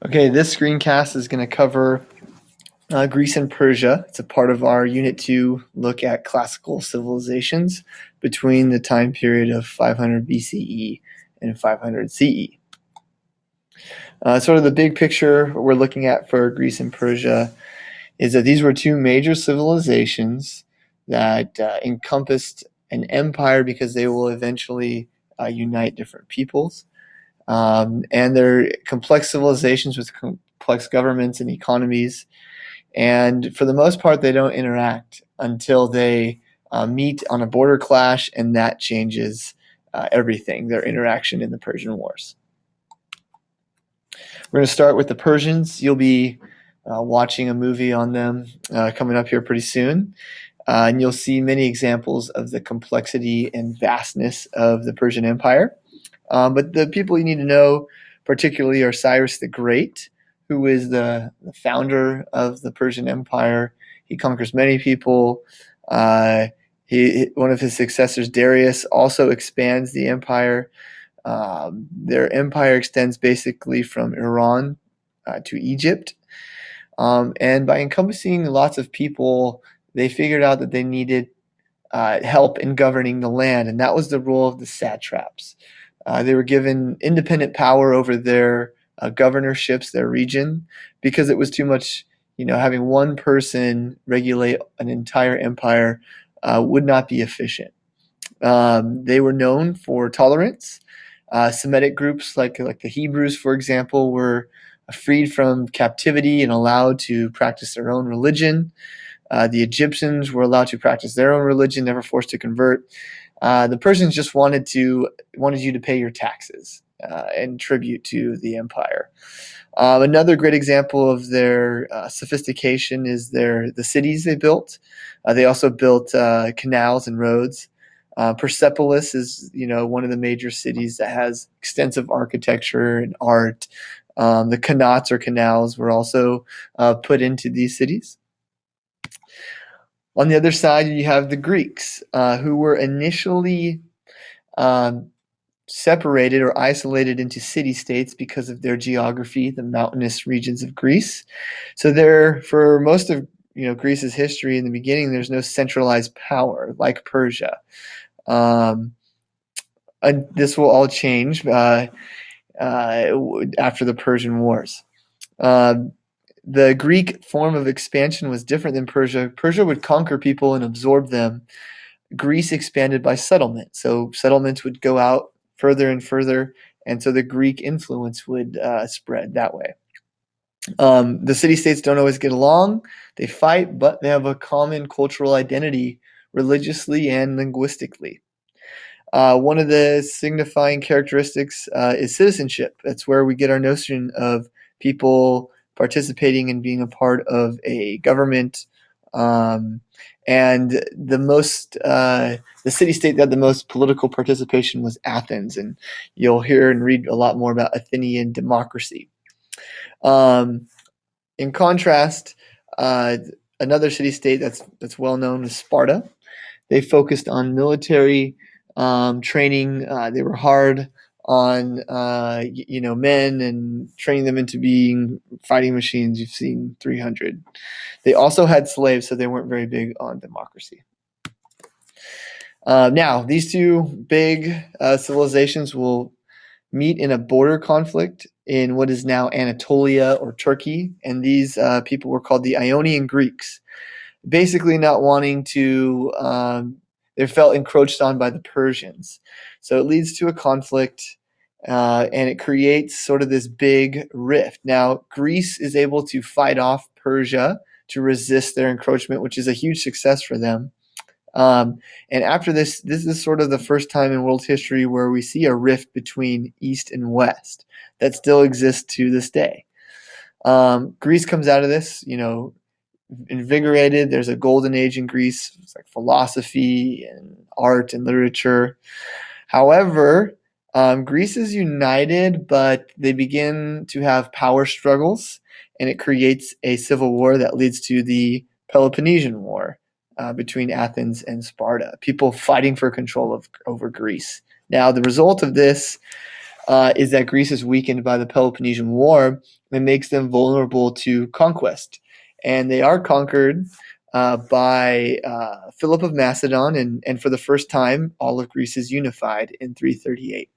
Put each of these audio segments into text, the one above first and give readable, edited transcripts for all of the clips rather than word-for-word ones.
Okay, this screencast is going to cover Greece and Persia. It's a part of our Unit 2 look at classical civilizations between the time period of 500 BCE and 500 CE. Sort of the big picture we're looking at for Greece and Persia is that these were two major civilizations that encompassed an empire because they will eventually unite different peoples. And they're complex civilizations with complex governments and economies. And for the most part, they don't interact until they meet on a border clash, and that changes everything, their interaction in the Persian Wars. We're going to start with the Persians. You'll be watching a movie on them coming up here pretty soon. And you'll see many examples of the complexity and vastness of the Persian Empire. But the people you need to know particularly are Cyrus the Great, who is the founder of the Persian Empire. He conquers many people. One of his successors, Darius, also expands the empire. Their empire extends basically from Iran to Egypt. And by encompassing lots of people, they figured out that they needed help in governing the land, and that was the role of the satraps. They were given independent power over their governorships, their region, because it was too much, having one person regulate an entire empire would not be efficient. They were known for tolerance. Semitic groups like the Hebrews, for example, were freed from captivity and allowed to practice their own religion. The Egyptians were allowed to practice their own religion, never forced to convert. The Persians just wanted you to pay your taxes and tribute to the empire. Another great example of their sophistication is the cities they built. They also built canals and roads. Persepolis is one of the major cities that has extensive architecture and art. The qanats or canals were also put into these cities. On the other side, you have the Greeks, who were initially separated or isolated into city-states because of their geography, the mountainous regions of Greece. So for most of Greece's history in the beginning, there's no centralized power like Persia. And this will all change after the Persian Wars. The Greek form of expansion was different than Persia. Persia would conquer people and absorb them. Greece expanded by settlement. So settlements would go out further and further, and so the Greek influence would spread that way. The city-states don't always get along. They fight, but they have a common cultural identity religiously and linguistically. One of the signifying characteristics is citizenship. That's where we get our notion of people participating and being a part of a government. And the city-state that had the most political participation was Athens, and you'll hear and read a lot more about Athenian democracy. In contrast, another city-state that's well known is Sparta. They focused on military training. They were hard on men and training them into being fighting machines. You've seen 300. They also had slaves, so they weren't very big on democracy. Now, these two big civilizations will meet in a border conflict in what is now Anatolia or Turkey, and these people were called the Ionian Greeks. Basically not wanting to, they felt encroached on by the Persians. So it leads to a conflict, and it creates sort of this big rift. Now, Greece is able to fight off Persia to resist their encroachment, which is a huge success for them. And after this is sort of the first time in world history where we see a rift between East and West that still exists to this day. Greece comes out of this, invigorated. There's a golden age in Greece. It's like philosophy and art and literature. However, Greece is united, but they begin to have power struggles, and it creates a civil war that leads to the Peloponnesian War between Athens and Sparta. People fighting for control over Greece. Now, the result of this is that Greece is weakened by the Peloponnesian War, it makes them vulnerable to conquest. And they are conquered by Philip of Macedon, and for the first time, all of Greece is unified in 338.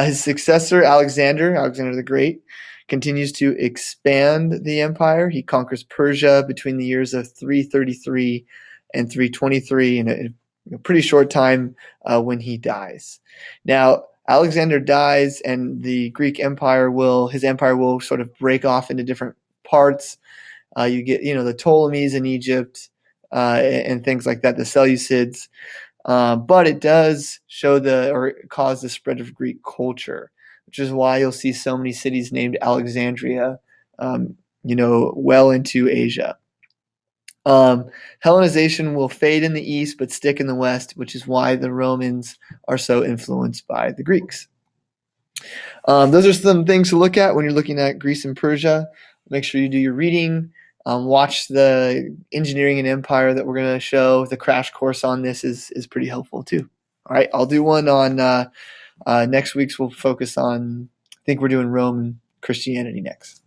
His successor, Alexander the Great, continues to expand the empire. He conquers Persia between the years of 333 and 323 in a pretty short time when he dies. Now, Alexander dies, and the Greek empire his empire will sort of break off into different parts. You get, the Ptolemies in Egypt and things like that, the Seleucids. But it does show or cause the spread of Greek culture, which is why you'll see so many cities named Alexandria, well into Asia. Hellenization will fade in the east but stick in the west, which is why the Romans are so influenced by the Greeks. Those are some things to look at when you're looking at Greece and Persia. Make sure you do your reading. Watch the Engineering and Empire that we're going to show. The crash course on this is pretty helpful too. All right, I'll do one on next week's. We'll focus on, I think we're doing Rome and Christianity next.